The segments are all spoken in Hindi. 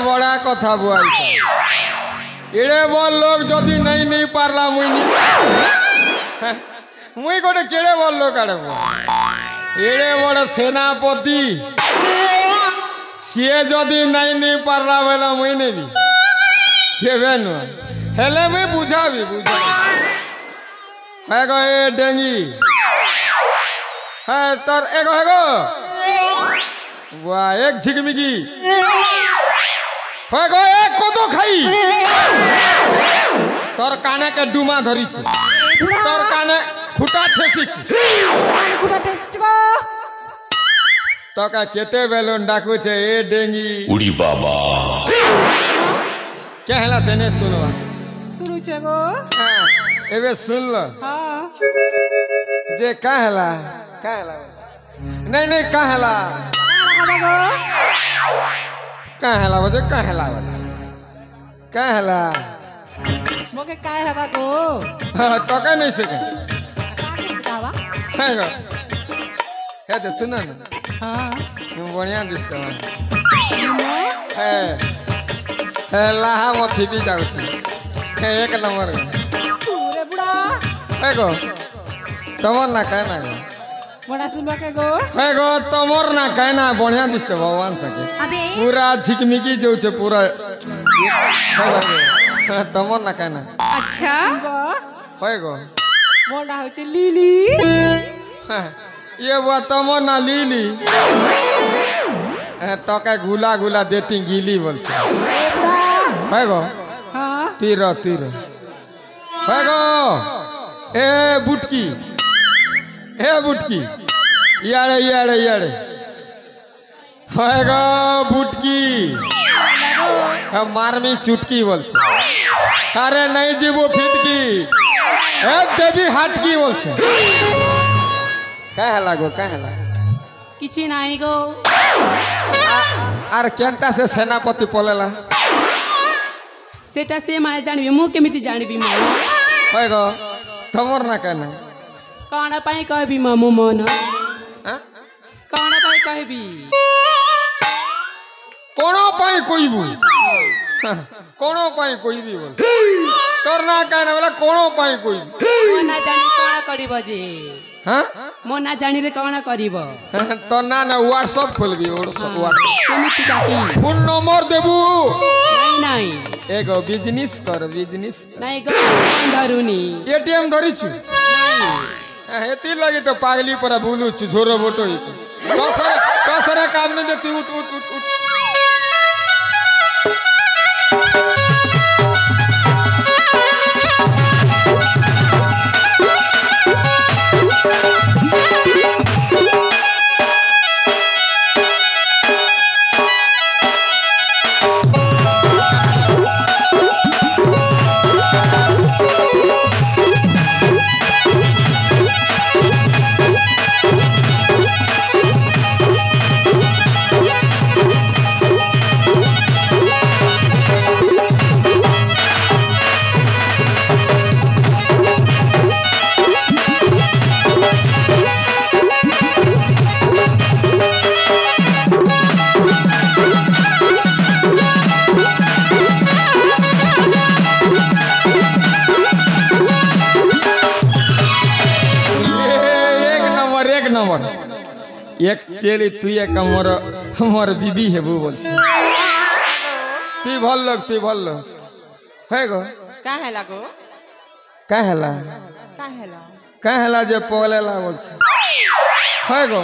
बड़ा कथा बुआई एड़े बोल लोग जदि नहीं पारला मुई गोटे केड़े बोल लोग आड़े एड़े बड़ सेनापति सी जदि नहीं पारला बेला मुई नेबी केबे नुह हेले मुई बुझाबी है गो ए डेंगी है तर एगो वाह एक झिकमिकी है गो एक कतो खाई तोर काने के डुमा धरी तोर काने खुटा ठेसी तो का केते बेलून डाकू छे ए डेंगी उड़ी बाबा क्या हला सेने सुनवा सुनु छे गो हां एबे सुन लो हां जे का हला नहीं का हला बजे का हला मोके काय हवा गो तो का नहीं सके कावा है गो है तो सुन ना हां तुम बढ़िया दिस है लाहा मथी भी जाऊ है एक नंबर पूरे बुढ़ा है गो तमर ना कहना गो बड़ा सुनवा के गो है गो तमर ना कहना बढ़िया दिस भगवान सके पूरा झिकमिकी जो छे पूरा तमर ना कहना अच्छा है गो मोडा हो छे लीली ये वो तमर ना लीली तो का गुला देती गीली बोलते है गो हां तीर है गो ए बुटकी यारे है गो बुटकी मारमी चुटकी बोलছে अरे नहीं जीवो फिटकी ए देवी हाटकी बोलছে कहला किछि नाही गो आर केनता से सेनापति पलेला सेटा से माय जानिबी मु केमिति जानिबी म है गो तमर ना कहना कौन पाई कहबी मो मन कौन पाई कहबी कोनो पाई कोई भी बोल तोर ना कहना वाला कोनो पाई कोई मो ना जानि कौन करिबो जे हां मो ना जानि रे कौन करिबो तो ना व्हाट्सएप खोलबी केमिति काकी फोन नंबर देबू नहीं एगो बिजनेस नहीं गो धरुनी एटीएम धरी छु नहीं हेती लगी तो पागली पर भूलू छु झोरो बोटो कसरे काम नहीं देती उठ एक चेली तू एक हमर बीबी है वो बोल ती भल लोग है गो कहला जे पलेला बोल है गो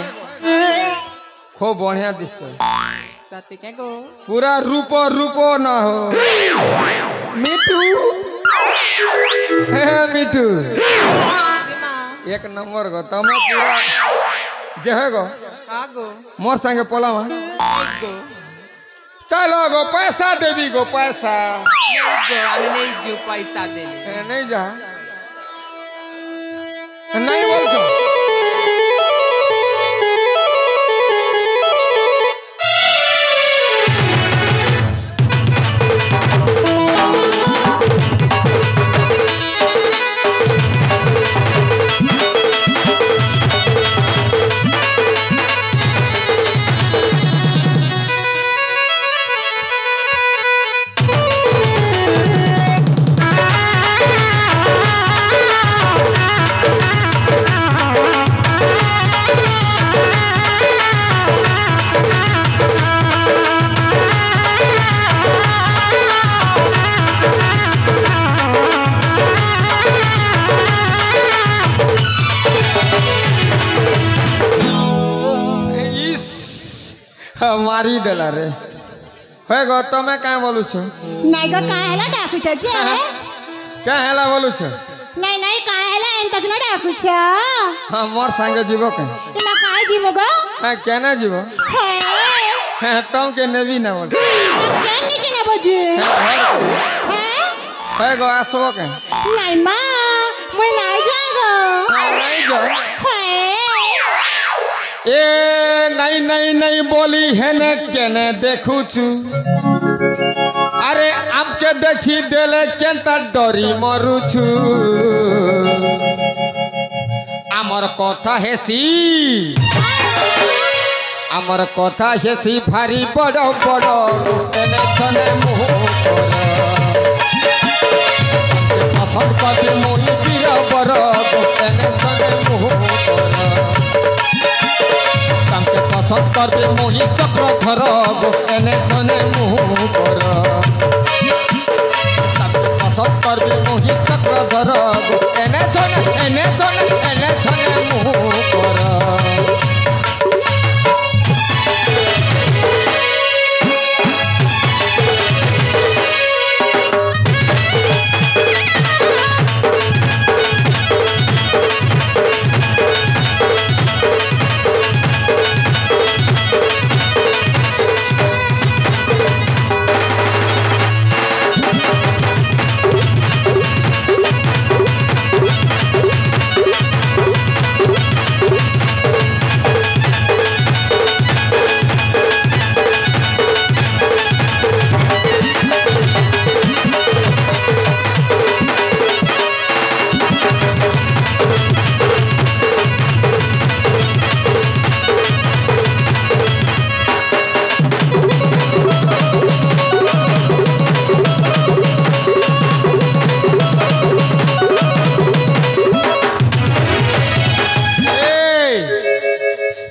खूब बढ़िया दिस सत्य के गो पूरा रूपो ना हो मिठू मिठू एक नंबर गो तमे पूरा जे है गो मोर संगे पोलावा चलो गो पैसा देवी गो पैसा नहीं जा नहीं बोल মারি দেলা রে হয়ে গো তুমি কাঁ বলুছ ନାଇଁ ଗ କାଁ ହେଲା ଡାକୁଛ ଯେ କାଁ ହେଲା ବଲୁଛ ନାଇଁ ନାଇଁ କାଁ ହେଲା ଏନ୍ତା କିନା ଡାକୁଛ ହଁ ମୋର୍ ସାଙ୍ଗେ ଯିବ କାଁ ତୁମେ କାଁ ଯିବ ଗ ହଁ କେନା ଯିବ ହେ ହଁ ତମକେ ନେବି ନା ବୋଲ କେନିକି ନେବ ଯେ ହେ ହେ ଗো ଆସିବ କାଁ ନାଇଁ ମା ମୁଇଁ ନାଇଁ ଯାଏ ଗ ନାଇଁ ଯାଅ ହେ ए नहीं नहीं नहीं बोली है ने केने देखुछु अरे आपके देखी देले केनता डरी मरुछु आमर कथा हेसी आमर कथा हेसी भारी बड़ बड़ एने छने मुह पसंद कभी मोही पीर बर एने छने मुह तांके पसंद करबे मोही चक्रधर एने छने मुह कर तांके पसंद करबे मोही चक्रधर एने छने मुह कर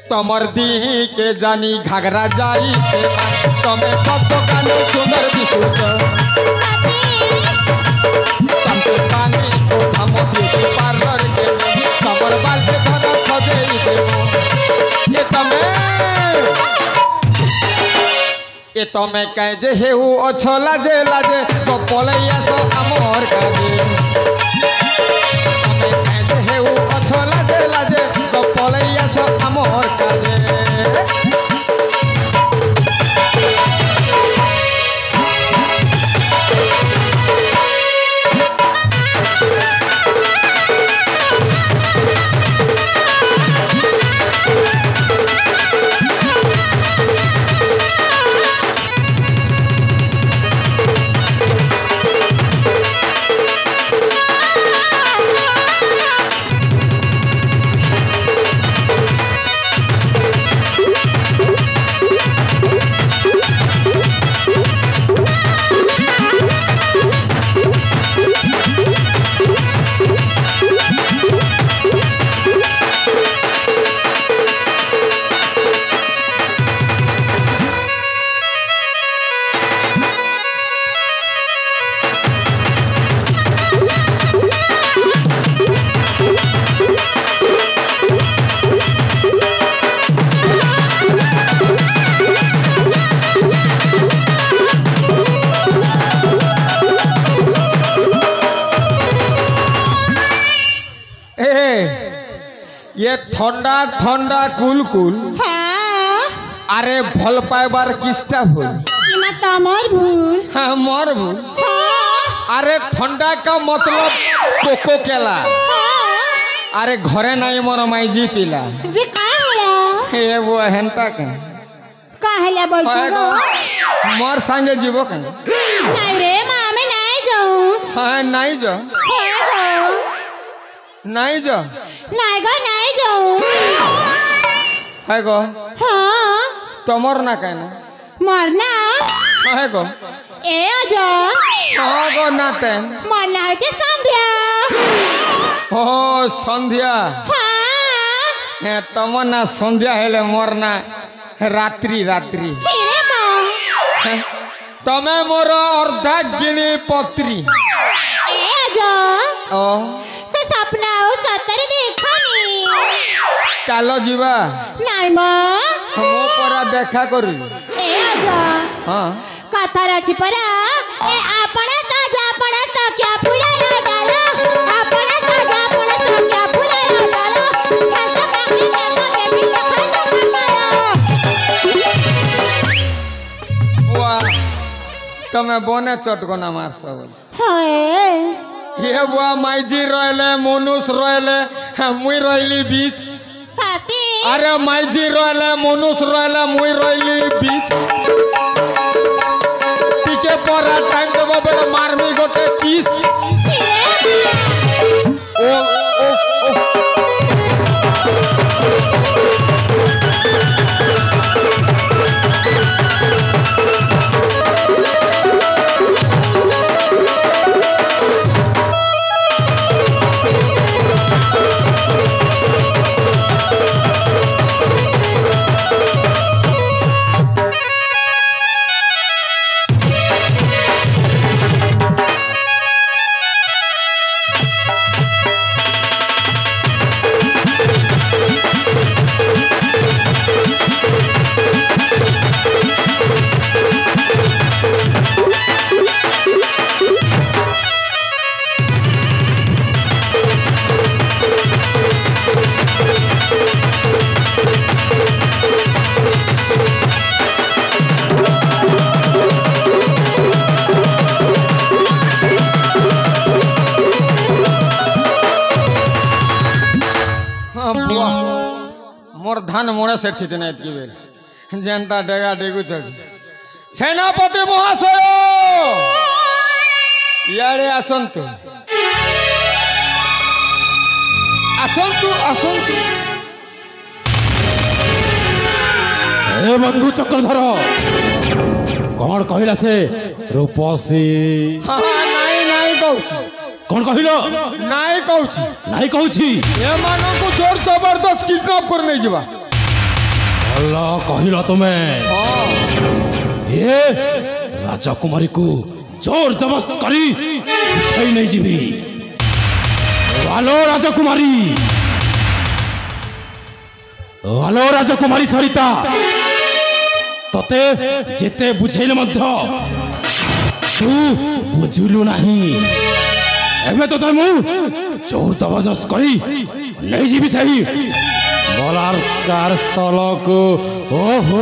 तमर दी के जानी घाघरा जाई के तमे कब गाने सुंदर दिसुत तमके पानी को हम ब्यूटी पार्लर के तमर बाल के धन सजेई देबो ए तमे कह जे हेउ अच्छो लाजे लाजे तो पलैया सो अमर काजे तमे कह जे हेउ अच्छो लाजे लाजे तो पलैया सो अमर काजे ये ठंडा ठंडा कुल कुल হ্যাঁ अरे भल पाइबार किस्टा भूल ইমা তোমার ভুল हाँ मोर भूल হ্যাঁ अरे ठंडा का मतलब कोको केला अरे घरे नहीं मोर माइजी पीला যে কাঁ হলা ये वो हेंता के কাঁ হলা বলছো গো मोर संगे जीवो के নাই রে মা আমি নাই যাও हाँ नहीं जो হ্যাঁ গো नहीं जो নাই গো নাই যাও है गो হ্যাঁ तमर ना कहना মোর না है गो এ আজা हाँ गो ना तेन মোর না হচ্ছে সন্ধ্যা ओ संध्या হ্যাঁ तमर ना संध्या हेले मोर ना रात्रि रात्रि ছিরে মা तमे मोर अर्धा गिणी पत्री এ আজা ओ সে স্বপ্ন ও সতরে দেখনি चलो जीवा নাই মা ମୋ ପରା ଦେଖା କରି ଏ ଅଜା ହଁ କଥାର ଅଛି ପରା ଏ ଆପଣ ତ ଯାପଣ ତ କ୍ୟା ଫୁଲାର ଡାଲ ଆପଣ ତ ଯାପଣ ତ କ୍ୟା ଫୁଲାର ଡାଲ ଖାସ କାମି କାମ କେମି ଖାସ बुआ तमे बने चटकना मार सब हाय ये बुआ माइजी रहले मनुष रहले मुई रहली बीच साथी अरे माइजी रहले मनुष रहले मुई रहली बीच टिके परा टाइम देबो बेले मारमी गोटे किस ओ ओ ओ बुआ मोर धान मोड़े से ठीक नहीं की बेल जनता डेगा डेगु चल सेनापति महाशय यारे आसंतु आसंतु आसंतु ए बंधु चक्रधर कौन कहला से रूपसी हाँ नाई नाई कहूँ कौन कहल नाई कहूँ नहीं कहूची ये मानो को जोर जबरदस्त किडनैप कर नहीं जीवा अल्लाह कहल तुम्हें हाँ ये राजकुमारी को जोर जबरदस्त करी उठाई नहीं जीवी वालो राजकुमारी सरिता तते जेते बुझेले मध्य तू बुझिलु नहीं एमे तो मु जोर जबरदस्त करी नहीं जीवी सही बलात्कार स्थल को ओहो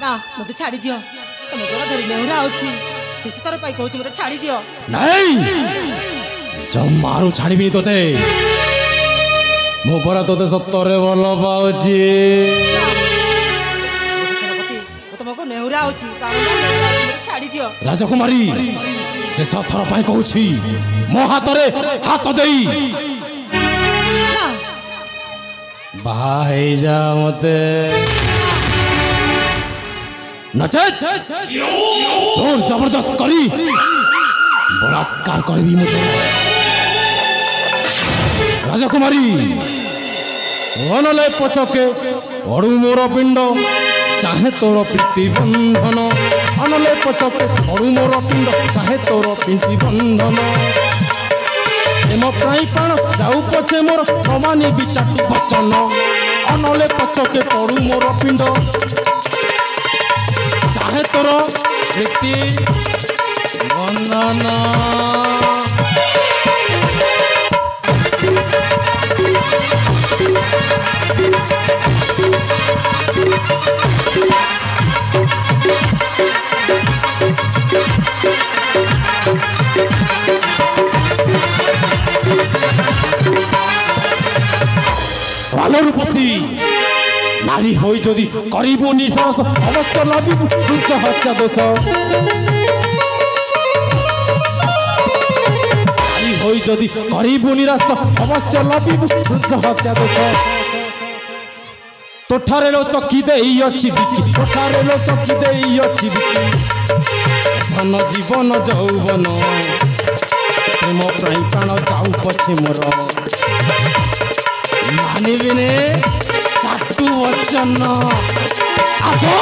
ନା ମୋତେ ଛାଡ଼ି ଦିଅ ତମେ ଗୋଡ଼ ଧରି ନେହୁରା ଅଛି ଶେଷ ଥର ପାଇଁ କହୁଛି ମୋତେ ଛାଡ଼ି ଦିଅ नहीं जमारू छाड़बी तोते मो परा तोते सत्तरे भल पाउची ସେନାପତି ମୁଁ ତମକୁ ନେହୁରା ଅଛି ମୋତେ ଛାଡ଼ି ଦିଅ राजकुमारी शेष थर पाई कहूची मो हातरे हाथ देई ନା बाहा हे जा मते नचेत जोर जबरदस्त करी बलात्कार करबी मते राजकुमारी वनले पछके अड़ू मोर पिंड चाहे तोर प्रीति बंधन अनले पछके अड़ू मोर पिंड चाहे तोर प्रीति बंधन एम प्राई प्राण जाऊ पछे मोर अमानी विचार वचन अनले पछके पड़ू मोर पिंड चाहे तोर प्रीति बंधन ভালো রূপসী নারী হই যদি করিব নিঃশ্বাস অবশ্য লাভিব দুঃখ হত্যা দোষ নারী হই যদি করিব নিরাশ অবশ্য লাভিব দুঃখ হত্যা দোষ তোঠারে লো সখী দেই অছি বিকি তোঠারে লো সখী দেই অছি বিকি ধন জীবন যৌবন প্রেম প্রাণ প্রাণ যাও পছে মোর मानिबिने चाटू वचन आसो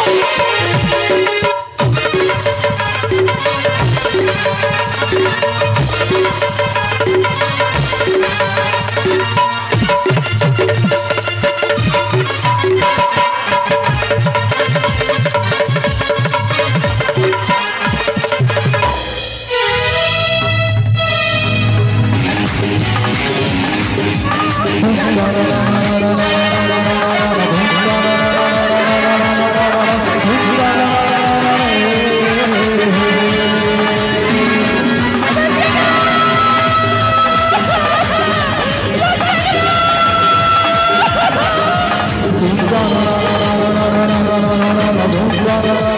रा